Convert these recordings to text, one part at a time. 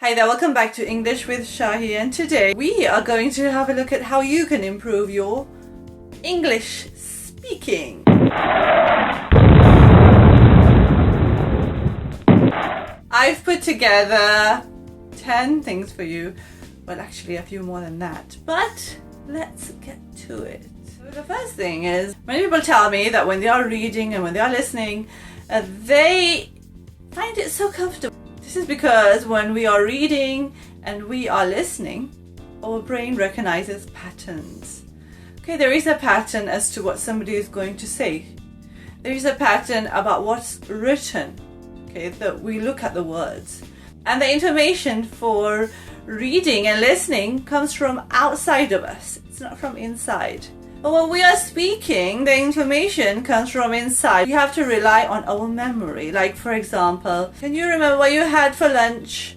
Hi there, welcome back to English with Shahy, and today we are going to have a look at how you can improve your English speaking. I've put together 10 things for you, well actually a few more than that, but let's get to it. So the first thing is, many people tell me that when they are reading and when they are listening, they find it so comfortable. This is because when we are reading and we are listening, our brain recognizes patterns. Okay, there is a pattern as to what somebody is going to say. There is a pattern about what's written. Okay, that we look at the words. And the information for reading and listening comes from outside of us. It's not from inside. But when we are speaking, the information comes from inside. You have to rely on our memory. Like, for example, can you remember what you had for lunch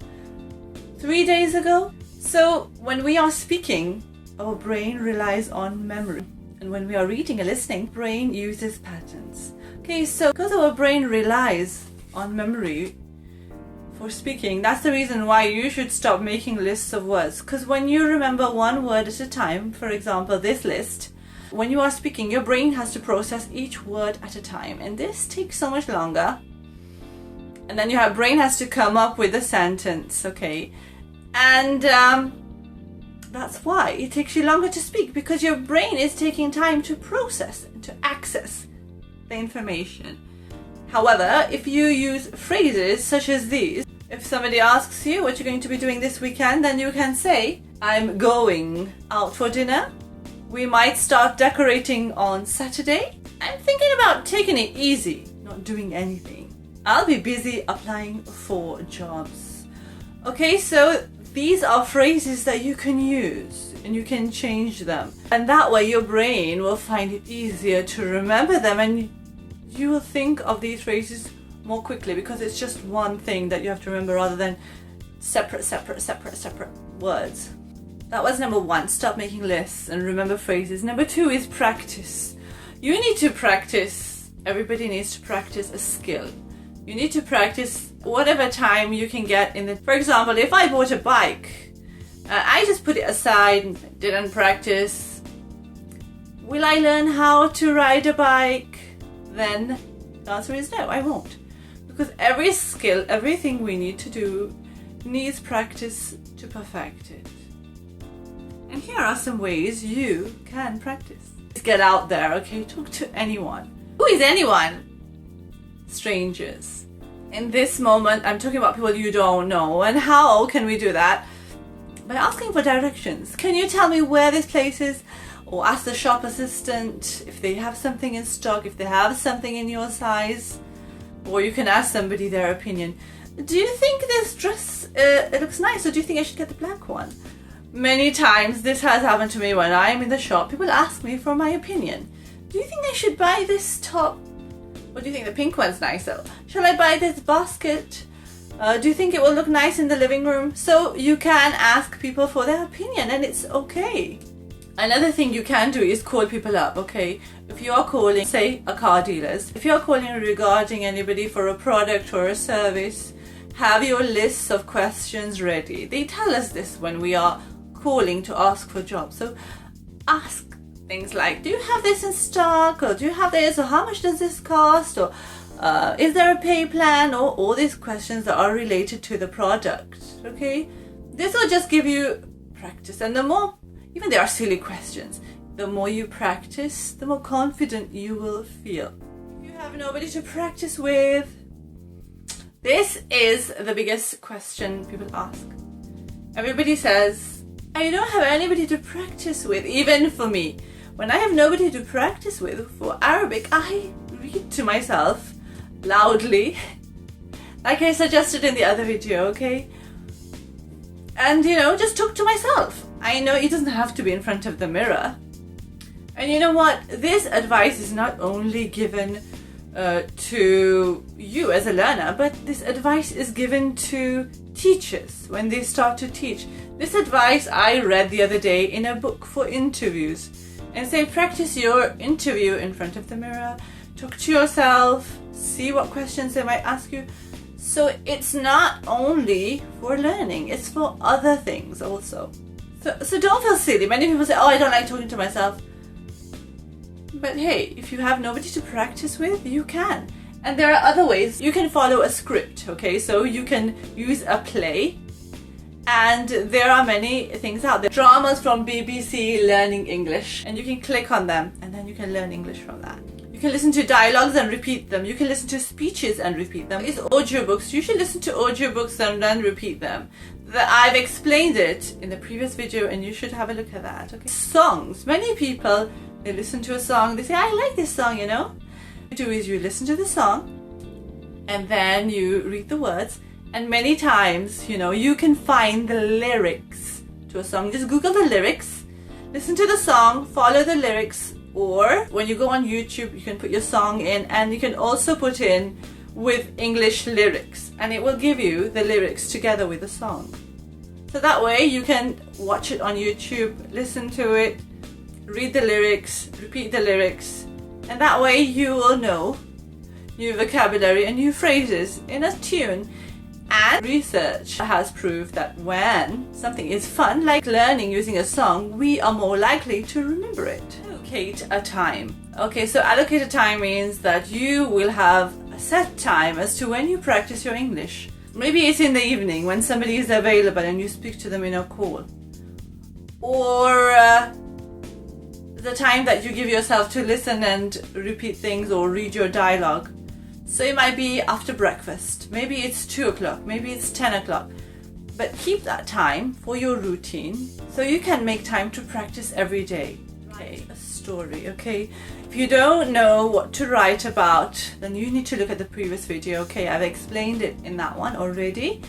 3 days ago? So when we are speaking, our brain relies on memory. And when we are reading and listening, brain uses patterns. Okay, so because our brain relies on memory for speaking, that's the reason why you should stop making lists of words. Because when you remember one word at a time, for example, this list, when you are speaking, your brain has to process each word at a time, and this takes so much longer. And then your brain has to come up with a sentence, okay? And that's why it takes you longer to speak, because your brain is taking time to process and to access the information. However, if you use phrases such as these, if somebody asks you what you're going to be doing this weekend, then you can say, I'm going out for dinner. We might start decorating on Saturday. I'm thinking about taking it easy, not doing anything. I'll be busy applying for jobs. Okay, so these are phrases that you can use and you can change them. And that way your brain will find it easier to remember them, and you will think of these phrases more quickly because it's just one thing that you have to remember rather than separate words. That was number one, stop making lists and remember phrases. Number two is practice. You need to practice. Everybody needs to practice a skill. You need to practice whatever time you can get in it. For example, if I bought a bike, I just put it aside and didn't practice. Will I learn how to ride a bike? Then the answer is no, I won't. Because every skill, everything we need to do needs practice to perfect it. And here are some ways you can practice. Get out there, okay? Talk to anyone. Who is anyone? Strangers. In this moment, I'm talking about people you don't know. And how can we do that? By asking for directions. Can you tell me where this place is? Or ask the shop assistant if they have something in stock, if they have something in your size. Or you can ask somebody their opinion. Do you think this dress, it looks nice, or do you think I should get the black one? Many times this has happened to me when I'm in the shop. People ask me for my opinion. Do you think I should buy this top? Or do you think the pink one's nicer? Shall I buy this basket? Do you think it will look nice in the living room? So you can ask people for their opinion, and it's okay. Another thing you can do is call people up, okay? If you are calling, say, a car dealer's, if you are calling regarding anybody for a product or a service, have your lists of questions ready. They tell us this when we are calling to ask for jobs. So ask things like, do you have this in stock, or do you have this, or how much does this cost, or is there a pay plan, or all these questions that are related to the product. Okay, this will just give you practice, and the more, even there are silly questions, the more you practice, the more confident you will feel. If you have nobody to practice with, this is the biggest question people ask. Everybody says, I don't have anybody to practice with. Even for me, when I have nobody to practice with for Arabic, I read to myself loudly, like I suggested in the other video, okay? And just talk to myself. I know it doesn't have to be in front of the mirror. And you know what? This advice is not only given to you as a learner, but this advice is given to teachers when they start to teach. This advice I read the other day in a book for interviews, and say practice your interview in front of the mirror, talk to yourself, see what questions they might ask you. So it's not only for learning, it's for other things also. So don't feel silly. Many people say, oh, I don't like talking to myself. But hey, if you have nobody to practice with, you can. And there are other ways. You can follow a script, okay? So you can use a play. And there are many things out there. Dramas from BBC Learning English. And you can click on them and then you can learn English from that. You can listen to dialogues and repeat them. You can listen to speeches and repeat them. It's audiobooks. You should listen to audiobooks and then repeat them. I've explained it in the previous video and you should have a look at that. Okay. Songs. Many people, they listen to a song, they say, I like this song, you know. What you do is you listen to the song and then you read the words, and many times, you know, you can find the lyrics to a song. Just Google the lyrics, listen to the song, follow the lyrics, or when you go on YouTube, you can put your song in and you can also put in with English lyrics and it will give you the lyrics together with the song. So that way you can watch it on YouTube, listen to it, read the lyrics, repeat the lyrics, and that way you will know new vocabulary and new phrases in a tune. And research has proved that when something is fun, like learning using a song, we are more likely to remember it. Allocate a time. Okay, so allocate a time means that you will have a set time as to when you practice your English. Maybe it's in the evening when somebody is available and you speak to them in a call. Or the time that you give yourself to listen and repeat things or read your dialogue. So it might be after breakfast, maybe it's 2 o'clock, maybe it's 10 o'clock. But keep that time for your routine so you can make time to practice every day. Write a story, okay? If you don't know what to write about, then you need to look at the previous video, okay? I've explained it in that one already.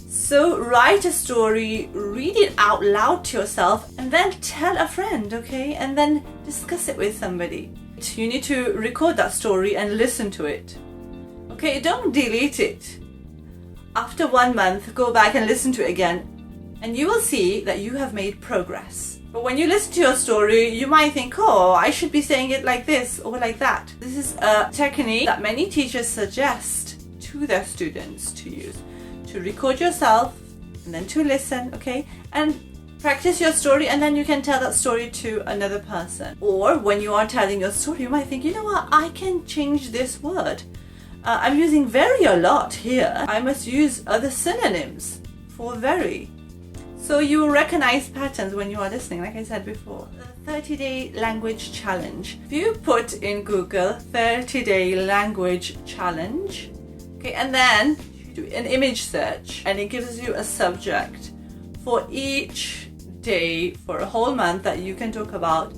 So write a story, read it out loud to yourself, and then tell a friend, okay? And then discuss it with somebody. You need to record that story and listen to it. Okay, don't delete it. After 1 month, go back and listen to it again, and you will see that you have made progress. But when you listen to your story, you might think, oh, I should be saying it like this or like that. This is a technique that many teachers suggest to their students to use. To record yourself and then to listen, okay? And practice your story, and then you can tell that story to another person. Or when you are telling your story, you might think, you know what, I can change this word. I'm using very a lot here. I must use other synonyms for very. So you will recognize patterns when you are listening, like I said before. The 30-day language challenge. If you put in Google 30-day language challenge, okay, and then you do an image search, and it gives you a subject for each day for a whole month that you can talk about.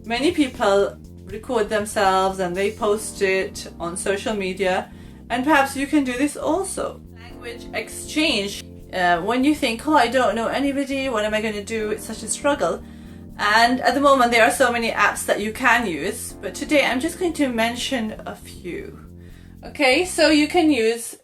Many people record themselves and they post it on social media, and perhaps you can do this also. Language exchange. When you think, oh, I don't know anybody, what am I going to do? It's such a struggle. And at the moment there are so many apps that you can use, but today I'm just going to mention a few. Okay, so you can use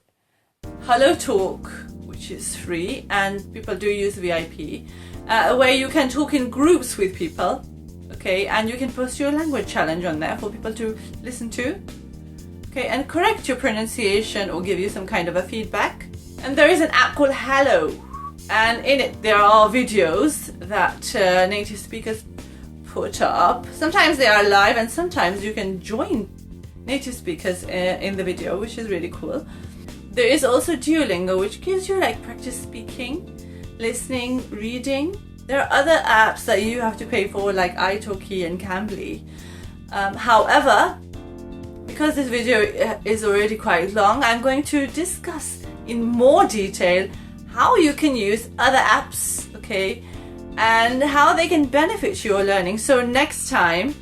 Hello Talk, which is free, and people do use VIP, where you can talk in groups with people. Okay, and you can post your language challenge on there for people to listen to. Okay, and correct your pronunciation or give you some kind of a feedback. And there is an app called Hello, and in it there are videos that native speakers put up. Sometimes they are live and sometimes you can join native speakers in the video, which is really cool. There is also Duolingo, which gives you like practice speaking, listening, reading. There are other apps that you have to pay for, like italki and Cambly. However, because this video is already quite long, I'm going to discuss in more detail how you can use other apps, okay, and how they can benefit your learning. So next time,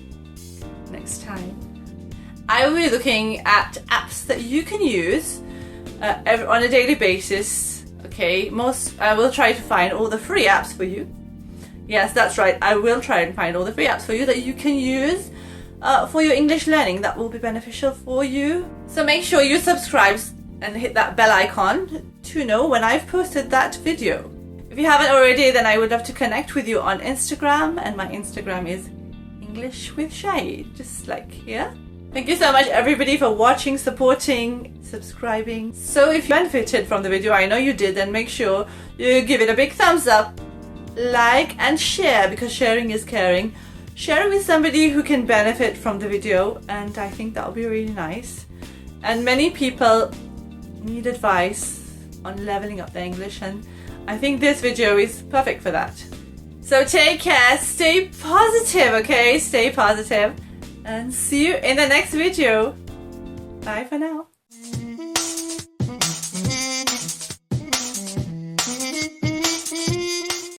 I will be looking at apps that you can use on a daily basis, okay. I will try to find all the free apps for you. Yes, that's right. I will try and find all the free apps for you that you can use for your English learning that will be beneficial for you. So make sure you subscribe and hit that bell icon to know when I've posted that video. If you haven't already, then I would love to connect with you on Instagram, and my Instagram is English with Shahy, just like here. Thank you so much everybody for watching, supporting, subscribing. So if you benefited from the video, I know you did, then make sure you give it a big thumbs up, like and share, because sharing is caring. Share it with somebody who can benefit from the video, and I think that will be really nice. And many people need advice on leveling up their English, and I think this video is perfect for that. So take care, stay positive, okay? Stay positive, and see you in the next video. Bye for now.